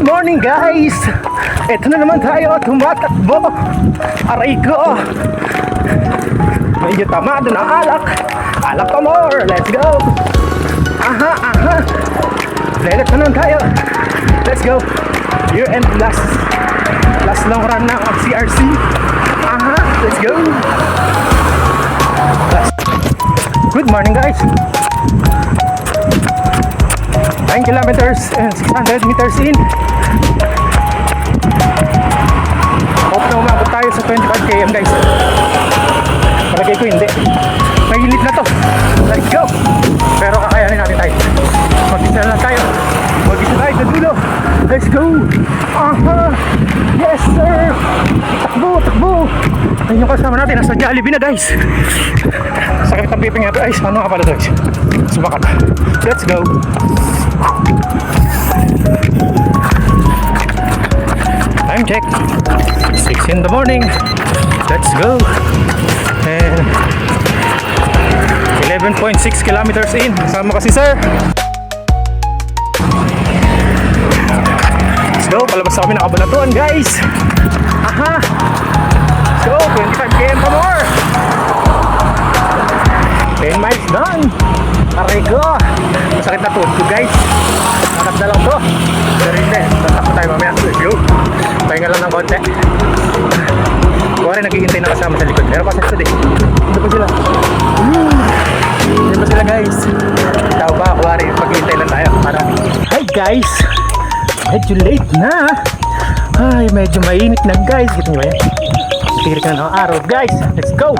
Good morning guys! Ito na naman tayo, tumatakbo. Aray ko! Medyo tamado ng alak. Alak pa more, let's go! Aha, aha! Lelet na naman tayo. Let's go! Year end last long run ng CRC. Aha, let's go! Good morning guys! 9 kilometers and 600 meters in. Hope na umabot tayo sa 25 km guys. Palagay ko hindi. Mainit na to. Let's go! Pero kakayanin natin tayo. Mag-isa lang tayo. Mag-isa tayo sa dulo. Let's go! Aha! Yes sir! Takbo! Takbo! Ayun yung kasama natin. Nasa Jollibee na guys. Sakit ang piping natin. Ay, ano nga pala to? Sumakat. Let's go! Time check 6 in the morning. Let's go. And 11.6 kilometers in. Kasama kasi sir. Let's go. Palabas na kami ng Kabanatuan guys. Aha. Let's go. 25 km pa more. 10 miles done. Aray ko. Masakit na tuhod ko guys. Nakap na lang to. Pero hindi. Tatakbo tayo mamaya. Let's go. Pahinga lang ng konti. Kuwari naghihintay na kasama sa likod. Meron pa sa likod eh. Hindi pa sila. Hindi pa sila guys. Tao ba? Kuwari maghihintay lang tayo. Para. Hi guys. Medyo late na. Ay medyo mainit na guys. Kita nyo ba yan? Tirik na ng araw guys. Let's go.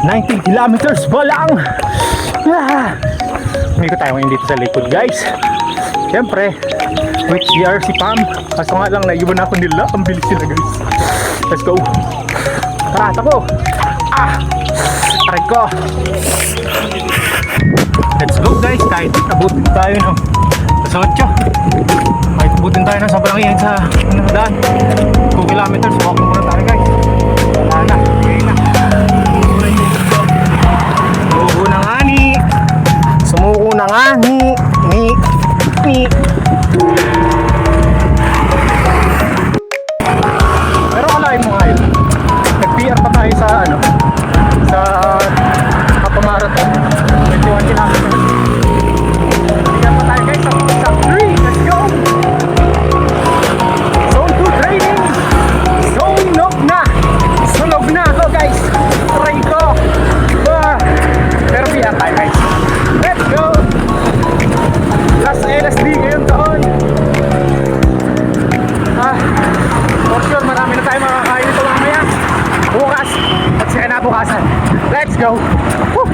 19 kilometers pa lang. Umikot tayo ngayon dito sa likod guys. Siyempre with GRC Pam. Kaso nga lang naiwan ako nila. Ang bilis sila guys. Let's go. Tara takbo. Aray ko. Let's go guys. Kahit abutin tayo ng sa 8. Kahit abutin tayo ng sobrang init sa daan 2 kilometers. Walk muna tayo guys. Wala na. Okay na. Sumuko na nga ni. Sumuko na nga ni. Pero kalahin mo nga yun. Nag-PR pa tayo sa ano, sa Kapamarathon 21 kilometers. PR pa tayo guys sa 3. Let's go. Zone 2 training. Zone nog na. Sunog na ako guys. Try ko. Pero PR tayo guys. Let's go. Last LSD ngayong taon. For sure marami na tayo makakain ito mamaya. Bukas at saka na bukasan. Let's go. Woo!